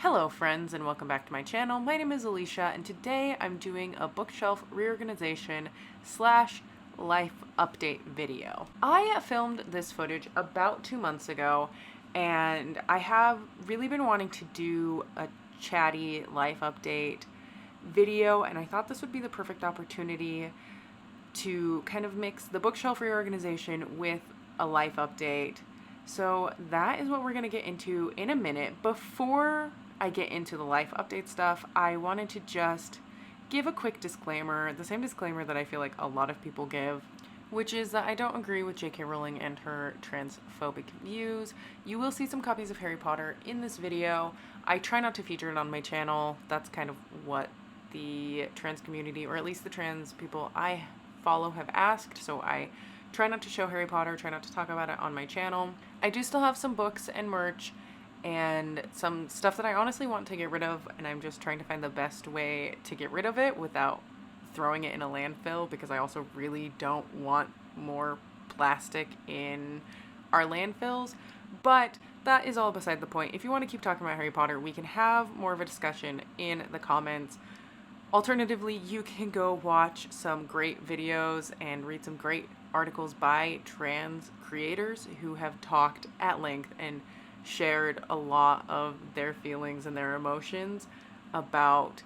Hello friends and welcome back to my channel. My name is Alicia and today I'm doing a bookshelf reorganization slash life update video. I filmed this footage about 2 months ago and I have really been wanting to do a chatty life update video, and I thought this would be the perfect opportunity to kind of mix the bookshelf reorganization with a life update. So that is what we're going to get into in a minute. Before I get into the life update stuff, I wanted to just give a quick disclaimer, the same disclaimer that I feel like a lot of people give, which is that I don't agree with J.K. Rowling and her transphobic views. You will see some copies of Harry Potter in this video. I try not to feature it on my channel. That's kind of what the trans community, or at least the trans people I follow, have asked, so I try not to show Harry Potter, try not to talk about it on my channel. I do still have some books and merch and some stuff that I honestly want to get rid of, and I'm just trying to find the best way to get rid of it without throwing it in a landfill, because I also really don't want more plastic in our landfills. But that is all beside the point. If you want to keep talking about Harry Potter, we can have more of a discussion in the comments. Alternatively, you can go watch some great videos and read some great articles by trans creators who have talked at length and shared a lot of their feelings and their emotions about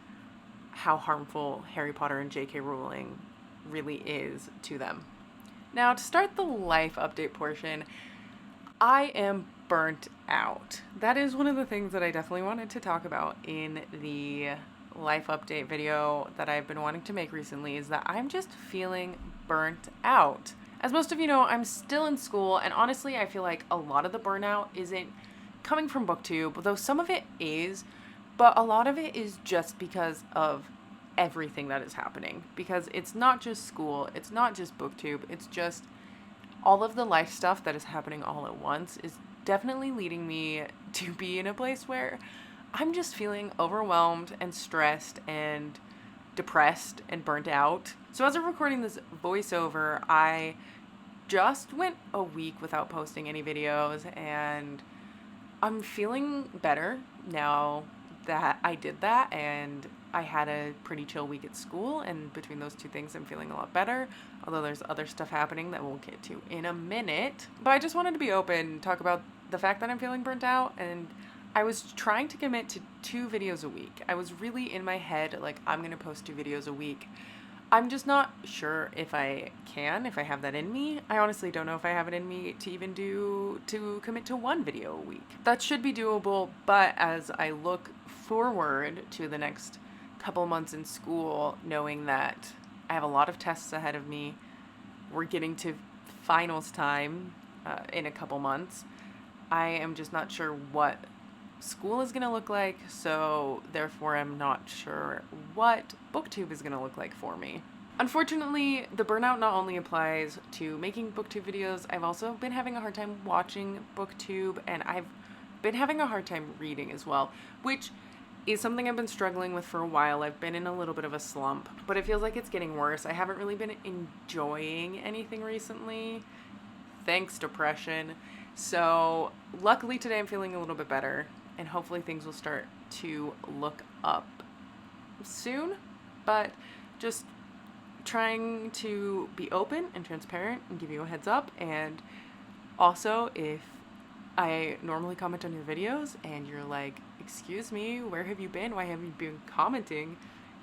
how harmful Harry Potter and J.K. Rowling really is to them. Now, to start the life update portion, I am burnt out. That is one of the things that I definitely wanted to talk about in the life update video that I've been wanting to make recently, is that I'm just feeling burnt out. As most of you know, I'm still in school, and honestly, I feel like a lot of the burnout isn't coming from BookTube, though some of it is, but a lot of it is just because of everything that is happening. Because it's not just school, it's not just BookTube, it's just all of the life stuff that is happening all at once is definitely leading me to be in a place where I'm just feeling overwhelmed and stressed and depressed and burnt out. So as of recording this voiceover, I just went a week without posting any videos, and I'm feeling better now that I did that, and I had a pretty chill week at school, and between those two things I'm feeling a lot better, although there's other stuff happening that we'll get to in a minute. But I just wanted to be open, talk about the fact that I'm feeling burnt out, and I was trying to commit to 2 videos a week. I was really in my head like, I'm gonna post 2 videos a week. I'm just not sure if I can, if I have that in me. I honestly don't know if I have it in me to commit to 1 video a week. That should be doable, but as I look forward to the next couple months in school, knowing that I have a lot of tests ahead of me, we're getting to finals time in a couple months, I am just not sure what school is going to look like, so therefore I'm not sure what BookTube is going to look like for me. Unfortunately, the burnout not only applies to making BookTube videos, I've also been having a hard time watching BookTube, and I've been having a hard time reading as well, which is something I've been struggling with for a while. I've been in a little bit of a slump, but it feels like it's getting worse. I haven't really been enjoying anything recently, thanks depression. So luckily today I'm feeling a little bit better, and hopefully things will start to look up soon, but just trying to be open and transparent and give you a heads up. And also, if I normally comment on your videos and you're like, excuse me, where have you been? Why haven't you been commenting?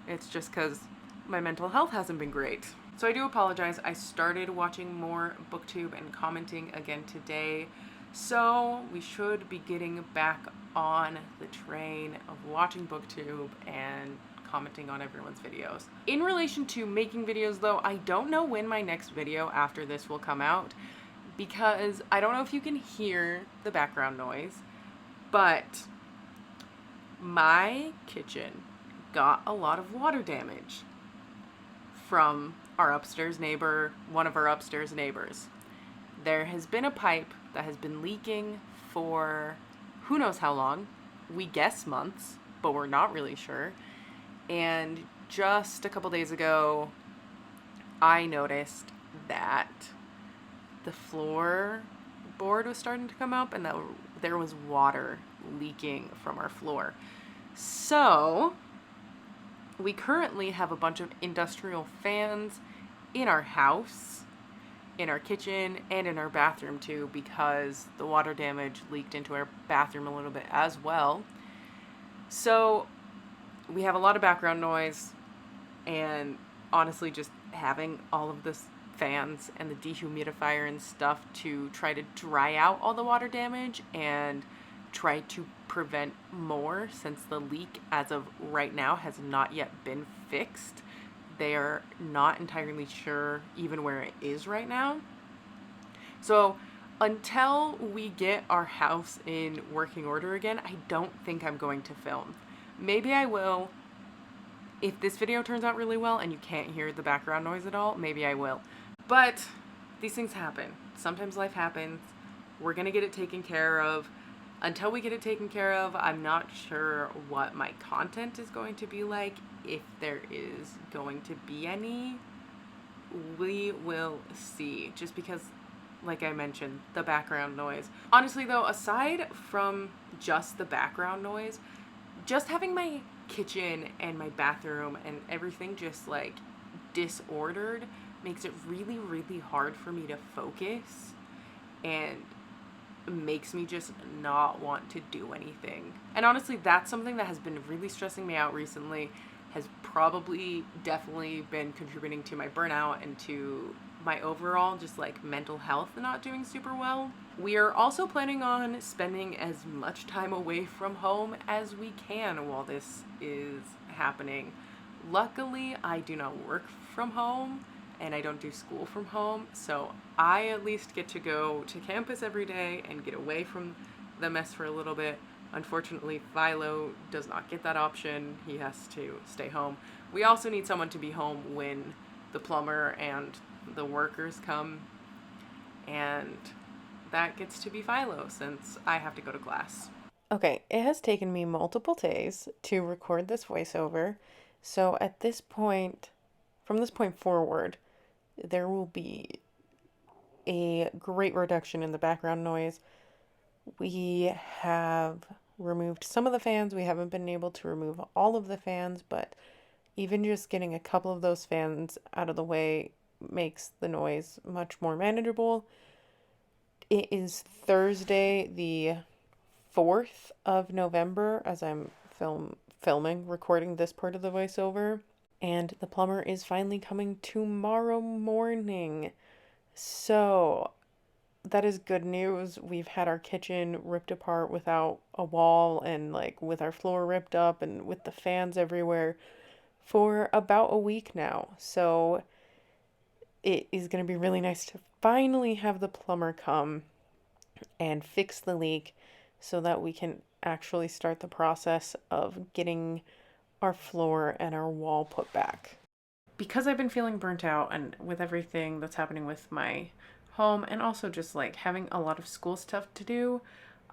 It's just because my mental health hasn't been great. So I do apologize. I started watching more BookTube and commenting again today, so we should be getting back on the train of watching BookTube and commenting on everyone's videos. In relation to making videos though, I don't know when my next video after this will come out, because I don't know if you can hear the background noise, but my kitchen got a lot of water damage from our upstairs neighbor, one of our upstairs neighbors. There has been a pipe that has been leaking for who knows how long. We guess months, but we're not really sure. And just a couple days ago, I noticed that the floorboard was starting to come up and that there was water leaking from our floor. So we currently have a bunch of industrial fans in our house, in our kitchen, and in our bathroom too, because the water damage leaked into our bathroom a little bit as well. So we have a lot of background noise, and honestly, just having all of this fans and the dehumidifier and stuff to try to dry out all the water damage and try to prevent more, since the leak as of right now has not yet been fixed. They are not entirely sure even where it is right now. So until we get our house in working order again, I don't think I'm going to film. Maybe I will. If this video turns out really well and you can't hear the background noise at all, maybe I will. But these things happen. Sometimes life happens. We're gonna get it taken care of. Until we get it taken care of, I'm not sure what my content is going to be like. If there is going to be any, we will see. Just because, like I mentioned, the background noise. Honestly though, aside from just the background noise, just having my kitchen and my bathroom and everything just like disordered makes it really, really hard for me to focus, and makes me just not want to do anything. And honestly, that's something that has been really stressing me out recently, has probably definitely been contributing to my burnout and to my overall just like mental health not doing super well. We are also planning on spending as much time away from home as we can while this is happening. Luckily, I do not work from home and I don't do school from home, so I at least get to go to campus every day and get away from the mess for a little bit. Unfortunately, Philo does not get that option. He has to stay home. We also need someone to be home when the plumber and the workers come, and that gets to be Philo since I have to go to class. Okay, it has taken me multiple days to record this voiceover, so at this point, from this point forward, there will be a great reduction in the background noise. We have removed some of the fans. We haven't been able to remove all of the fans, but even just getting a couple of those fans out of the way makes the noise much more manageable. It is Thursday, the 4th of November, as I'm recording this part of the voiceover. And the plumber is finally coming tomorrow morning. So that is good news. We've had our kitchen ripped apart without a wall, and like with our floor ripped up and with the fans everywhere for about a week now. So it is going to be really nice to finally have the plumber come and fix the leak so that we can actually start the process of getting our floor and our wall put back. Because I've been feeling burnt out and with everything that's happening with my home and also just like having a lot of school stuff to do,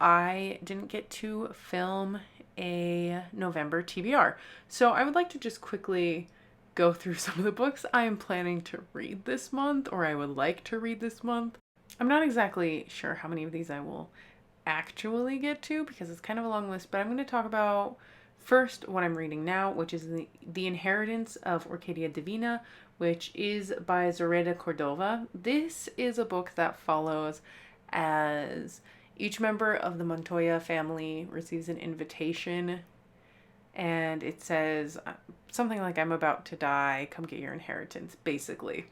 I didn't get to film a November TBR. So I would like to just quickly go through some of the books I am planning to read this month, or I would like to read this month. I'm not exactly sure how many of these I will actually get to because it's kind of a long list, but I'm going to talk about first what I'm reading now, which is the Inheritance of Orquídea Divina, which is by Zoraida Córdova. This is a book that follows as each member of the Montoya family receives an invitation, and it says something like, "I'm about to die, come get your inheritance," basically.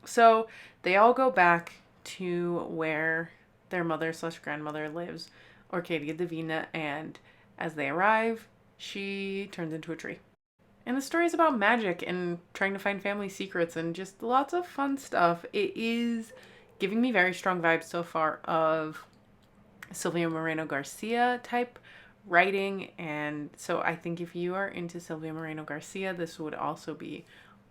So they all go back to where their mother/grandmother lives, Orquídea Divina, and as they arrive, she turns into a tree. And the story is about magic and trying to find family secrets and just lots of fun stuff. It is giving me very strong vibes so far of Silvia Moreno Garcia type writing, and so I think if you are into Silvia Moreno Garcia, this would also be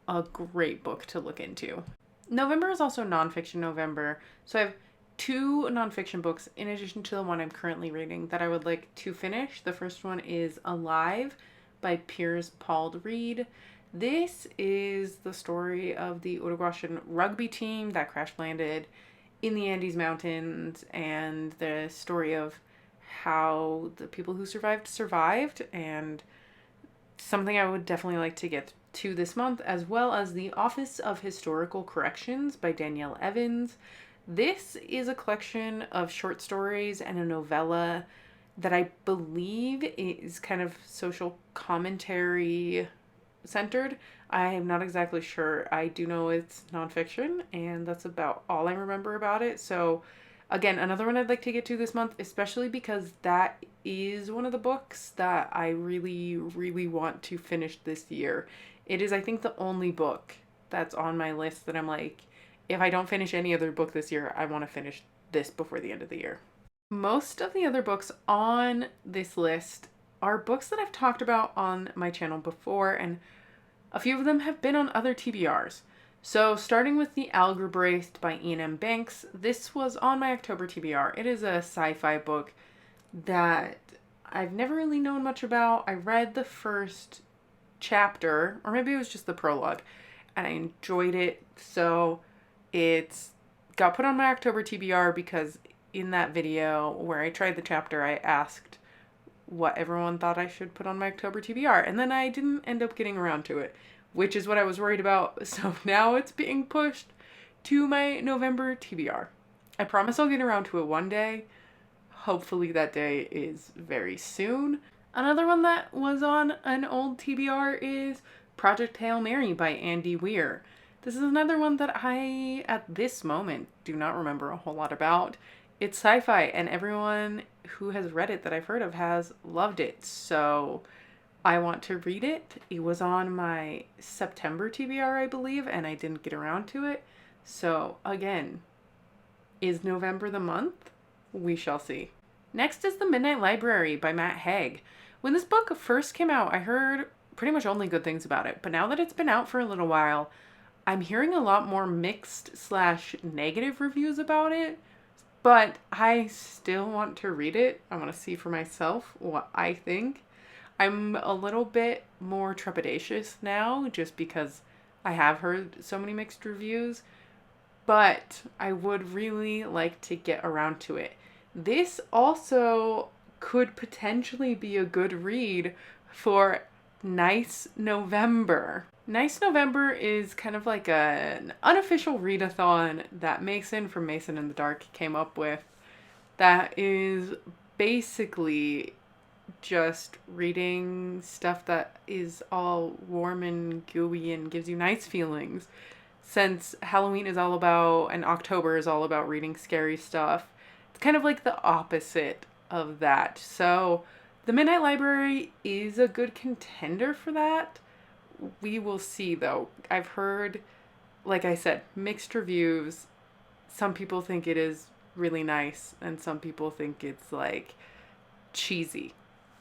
a great book to look into. November is also nonfiction November, so I have 2 nonfiction books in addition to the one I'm currently reading that I would like to finish. The first one is Alive by Piers Paul Reed. This is the story of the Uruguayan rugby team that crash landed in the Andes Mountains, and the story of how the people who survived, and something I would definitely like to get to this month, as well as The Office of Historical Corrections by Danielle Evans. This is a collection of short stories and a novella that I believe is kind of social commentary centered. I am not exactly sure. I do know it's nonfiction, and that's about all I remember about it. So again, another one I'd like to get to this month, especially because that is one of the books that I really, really want to finish this year. It is, I think, the only book that's on my list that I'm like, if I don't finish any other book this year, I want to finish this before the end of the year. Most of the other books on this list are books that I've talked about on my channel before, and a few of them have been on other TBRs. So starting with The Algebraist by Iain M. Banks, this was on my October TBR. It is a sci-fi book that I've never really known much about. I read the first chapter, or maybe it was just the prologue, and I enjoyed it. So it's got put on my October TBR because in that video where I tried the chapter, I asked what everyone thought I should put on my October TBR, and then I didn't end up getting around to it, which is what I was worried about. So now it's being pushed to my November TBR. I promise I'll get around to it one day. Hopefully that day is very soon. Another one that was on an old TBR is Project Hail Mary by Andy Weir. This is another one that I, at this moment, do not remember a whole lot about. It's sci-fi, and everyone who has read it that I've heard of has loved it. So I want to read it. It was on my September TBR, I believe, and I didn't get around to it. So again, is November the month? We shall see. Next is The Midnight Library by Matt Haig. When this book first came out, I heard pretty much only good things about it. But now that it's been out for a little while, I'm hearing a lot more mixed/negative reviews about it. But I still want to read it. I want to see for myself what I think. I'm a little bit more trepidatious now just because I have heard so many mixed reviews. But I would really like to get around to it. This also could potentially be a good read for Nice November. Nice November is kind of like an unofficial readathon that Mason from Mason in the Dark came up with that is basically just reading stuff that is all warm and gooey and gives you nice feelings. Since Halloween is all about, and October is all about reading scary stuff, it's kind of like the opposite of that. So The Midnight Library is a good contender for that. We will see, though. I've heard, like I said, mixed reviews. Some people think it is really nice, and some people think it's, like, cheesy.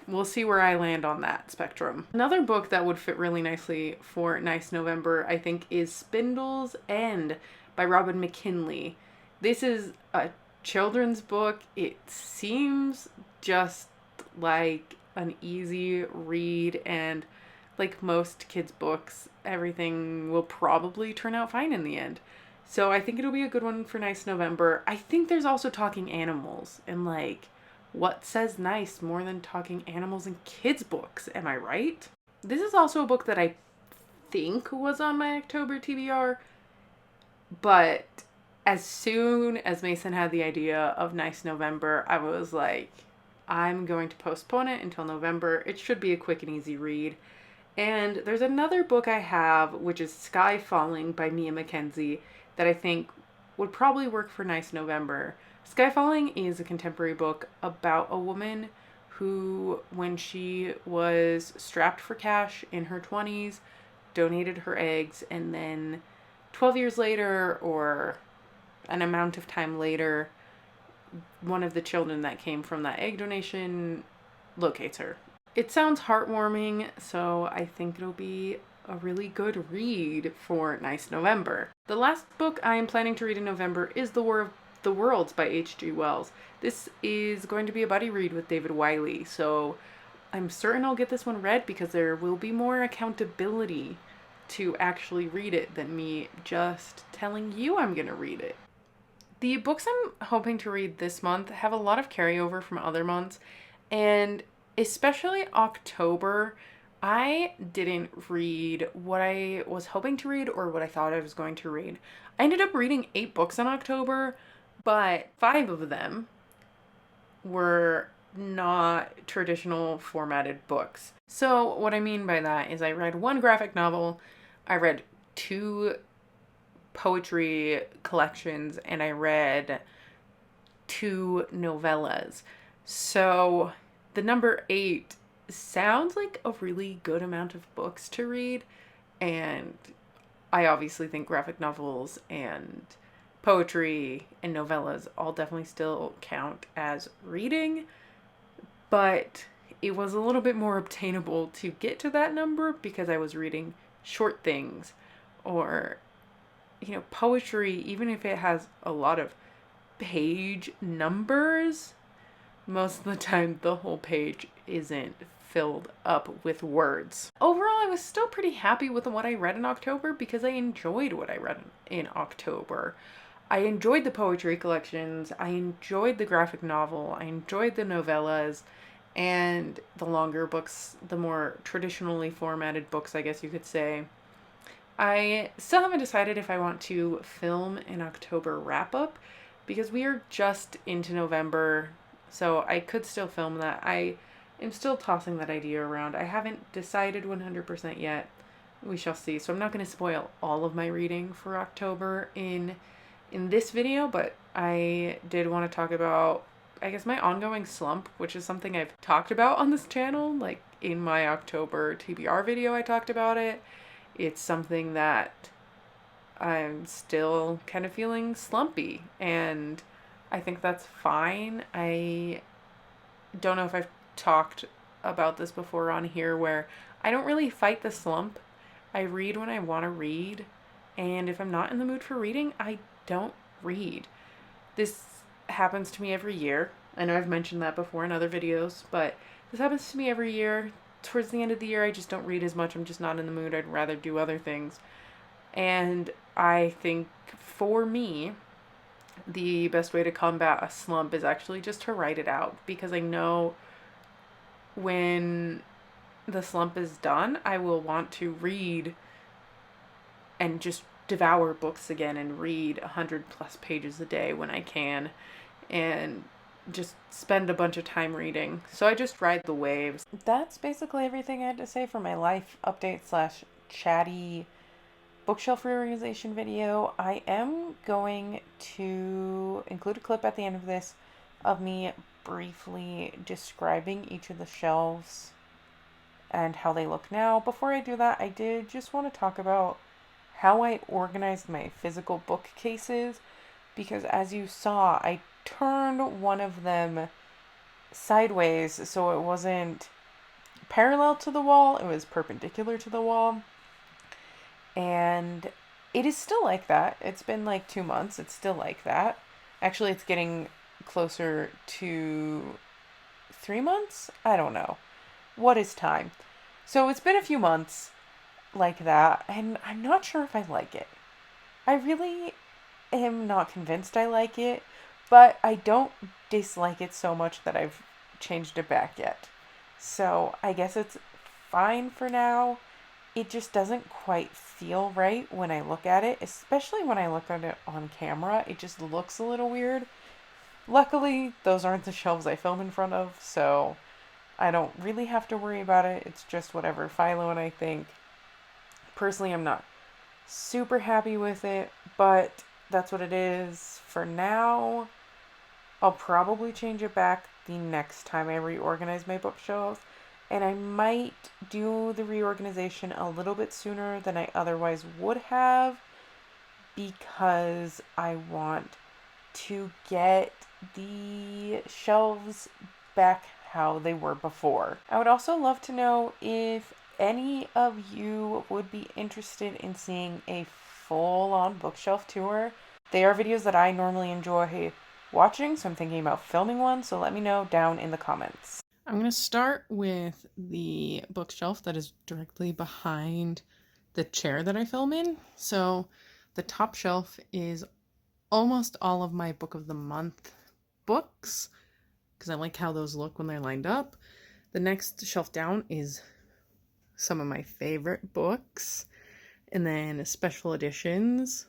We'll see where I land on that spectrum. Another book that would fit really nicely for Nice November, I think, is Spindle's End by Robin McKinley. This is a children's book. It seems just like an easy read, and like most kids' books, everything will probably turn out fine in the end. So I think it'll be a good one for Nice November. I think there's also talking animals, and like, what says nice more than talking animals in kids' books? Am I right? This is also a book that I think was on my October TBR, but as soon as Mason had the idea of Nice November, I was like, I'm going to postpone it until November. It should be a quick and easy read. And there's another book I have, which is Skye Falling by McKenzie, that I think would probably work for Nice November. Skye Falling is a contemporary book about a woman who, when she was strapped for cash in her 20s, donated her eggs, and then 12 years later, or an amount of time later, one of the children that came from that egg donation locates her. It sounds heartwarming, so I think it'll be a really good read for Nice November. The last book I am planning to read in November is The War of the Worlds by H.G. Wells. This is going to be a buddy read with David Wiley, so I'm certain I'll get this one read because there will be more accountability to actually read it than me just telling you I'm going to read it. The books I'm hoping to read this month have a lot of carryover from other months, and especially October, I didn't read what I was hoping to read or what I thought I was going to read. I ended up reading 8 books in October, but 5 of them were not traditional formatted books. So what I mean by that is I read 1 graphic novel, I read 2 poetry collections, and I read 2 novellas. So the number 8 sounds like a really good amount of books to read, and I obviously think graphic novels and poetry and novellas all definitely still count as reading, but it was a little bit more obtainable to get to that number because I was reading short things or, poetry, even if it has a lot of page numbers, most of the time the whole page isn't filled up with words. Overall, I was still pretty happy with what I read in October because I enjoyed what I read in October. I enjoyed the poetry collections, I enjoyed the graphic novel, I enjoyed the novellas, and the longer books, the more traditionally formatted books, I guess you could say. I still haven't decided if I want to film an October wrap-up because we are just into November, so I could still film that. I am still tossing that idea around. I haven't decided 100% yet. We shall see. So I'm not going to spoil all of my reading for October in this video, but I did want to talk about, I guess, my ongoing slump, which is something I've talked about on this channel. Like in my October TBR video, I talked about it. It's something that I'm still kind of feeling slumpy, and I think that's fine. I don't know if I've talked about this before on here, where I don't really fight the slump. I read when I want to read, and if I'm not in the mood for reading, I don't read. This happens to me every year. I know I've mentioned that before in other videos, but this happens to me every year. Towards the end of the year, I just don't read as much. I'm just not in the mood. I'd rather do other things. And I think for me, the best way to combat a slump is actually just to write it out, because I know when the slump is done, I will want to read and just devour books again and read 100+ pages a day when I can, and just spend a bunch of time reading. So I just ride the waves. That's basically everything I had to say for my life update / chatty bookshelf reorganization video. I am going to include a clip at the end of this of me briefly describing each of the shelves and how they look now. Before I do that, I did just want to talk about how I organized my physical bookcases, because as you saw, I turned one of them sideways so it wasn't parallel to the wall, it was perpendicular to the wall. And it is still like that. It's been like 2 months. It's still like that. Actually, it's getting closer to 3 months? I don't know. What is time? So it's been a few months like that, and I'm not sure if I like it. I really am not convinced I like it, but I don't dislike it so much that I've changed it back yet. So I guess it's fine for now. It just doesn't quite feel right when I look at it, especially when I look at it on camera. It just looks a little weird. Luckily, those aren't the shelves I film in front of, so I don't really have to worry about it. It's just whatever Philo and I think. Personally, I'm not super happy with it, but that's what it is for now. I'll probably change it back the next time I reorganize my bookshelves. And I might do the reorganization a little bit sooner than I otherwise would have, because I want to get the shelves back how they were before. I would also love to know if any of you would be interested in seeing a full-on bookshelf tour. They are videos that I normally enjoy watching, so I'm thinking about filming one, so let me know down in the comments. I'm going to start with the bookshelf that is directly behind the chair that I film in. So the top shelf is almost all of my book of the month books because I like how those look when they're lined up. The next shelf down is some of my favorite books, and then special editions.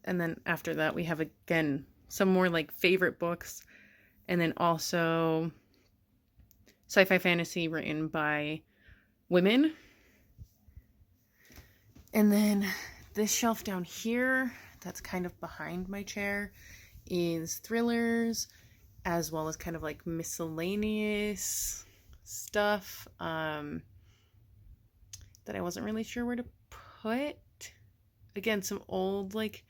And then after that, we have, again, some more like favorite books, and then also sci-fi fantasy written by women. And then this shelf down here, that's kind of behind my chair, is thrillers, as well as kind of like miscellaneous stuff that I wasn't really sure where to put. Again, some old like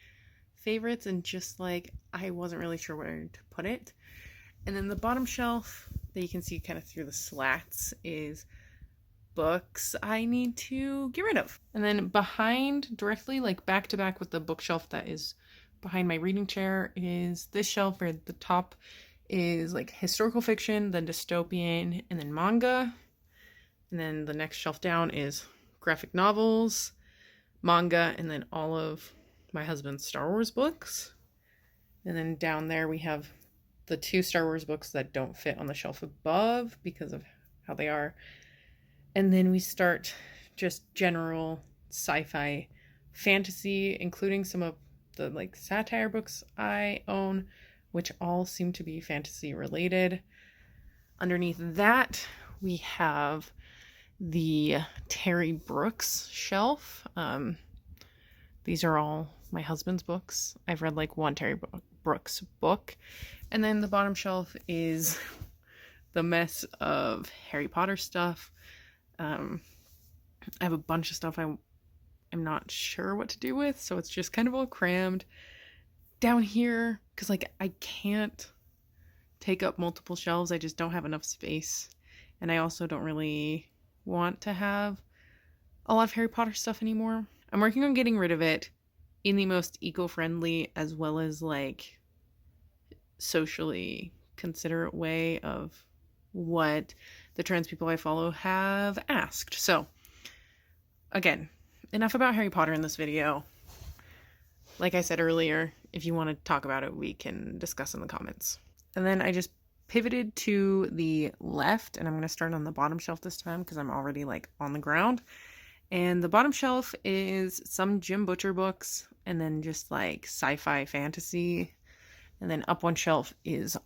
favorites, and just like I wasn't really sure where to put it. And then the bottom shelf that you can see kind of through the slats is books I need to get rid of. And then behind, directly like back to back with the bookshelf that is behind my reading chair, is this shelf where the top is like historical fiction, then dystopian, and then manga. And then the next shelf down is graphic novels, manga, and then all of my husband's Star Wars books. And then down there we have the 2 Star Wars books that don't fit on the shelf above because of how they are. And then we start just general sci-fi fantasy, including some of the like satire books I own, which all seem to be fantasy related. Underneath that, we have the Terry Brooks shelf. These are all my husband's books. I've read like one Terry Brooks book. And then the bottom shelf is the mess of Harry Potter stuff. I have a bunch of stuff I'm not sure what to do with, so it's just kind of all crammed down here because like I can't take up multiple shelves. I just don't have enough space, and I also don't really want to have a lot of Harry Potter stuff anymore. I'm working on getting rid of it in the most eco-friendly as well as like socially considerate way of what the trans people I follow have asked. So again, enough about Harry Potter in this video. Like I said earlier, if you want to talk about it, we can discuss in the comments. And then I just pivoted to the left, and I'm going to start on the bottom shelf this time because I'm already like on the ground. And the bottom shelf is some Jim Butcher books, and then just like sci-fi fantasy. And then up one shelf is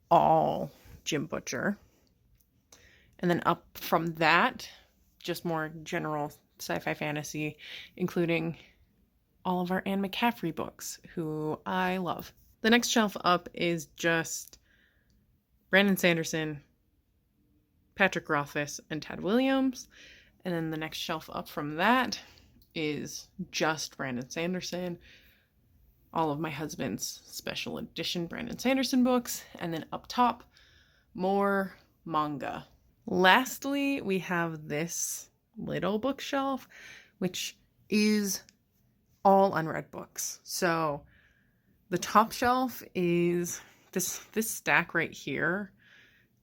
all Jim Butcher. And then up from that, just more general sci-fi fantasy, including all of our Anne McCaffrey books, who I love. The next shelf up is just Brandon Sanderson, Patrick Rothfuss, and Tad Williams. And then the next shelf up from that is just Brandon Sanderson, all of my husband's special edition Brandon Sanderson books. And then up top, more manga. Lastly, we have this little bookshelf, which is all unread books. So the top shelf is this stack right here.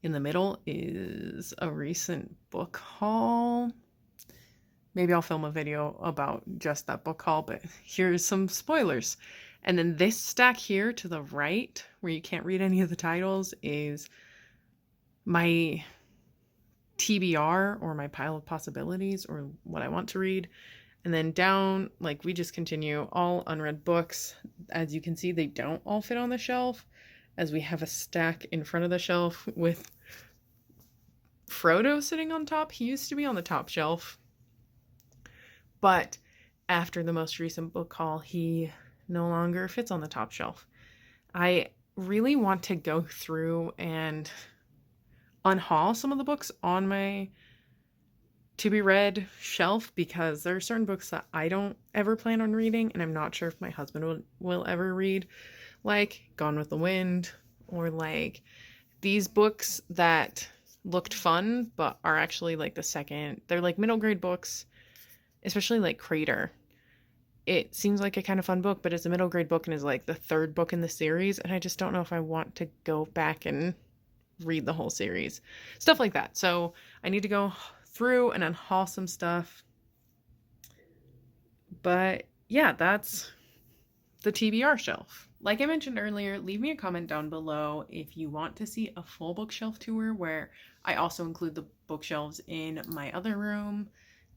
In the middle is a recent book haul. Maybe I'll film a video about just that book haul, but here's some spoilers. And then this stack here to the right, where you can't read any of the titles, is my TBR, or my pile of possibilities, or what I want to read. And then down, like, we just continue all unread books. As you can see, they don't all fit on the shelf, as we have a stack in front of the shelf with Frodo sitting on top. He used to be on the top shelf, but after the most recent book haul, he no longer fits on the top shelf. I really want to go through and unhaul some of the books on my to be read shelf, because there are certain books that I don't ever plan on reading, and I'm not sure if my husband will ever read, like Gone with the Wind, or like these books that looked fun but are actually like they're like middle grade books, especially like Crater. It seems like a kind of fun book, but it's a middle grade book and is like the 3rd book in the series, and I just don't know if I want to go back and read the whole series. Stuff like that. So I need to go through and unhaul some stuff. But yeah, that's the TBR shelf. Like I mentioned earlier, leave me a comment down below if you want to see a full bookshelf tour where I also include the bookshelves in my other room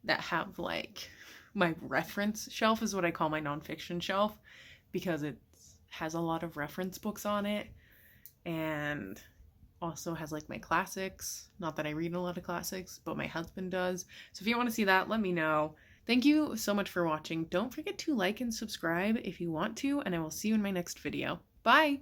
that have like my reference shelf is what I call my nonfiction shelf because it has a lot of reference books on it and also has like my classics. Not that I read a lot of classics, but my husband does. So if you want to see that, let me know. Thank you so much for watching. Don't forget to like and subscribe if you want to, and I will see you in my next video. Bye!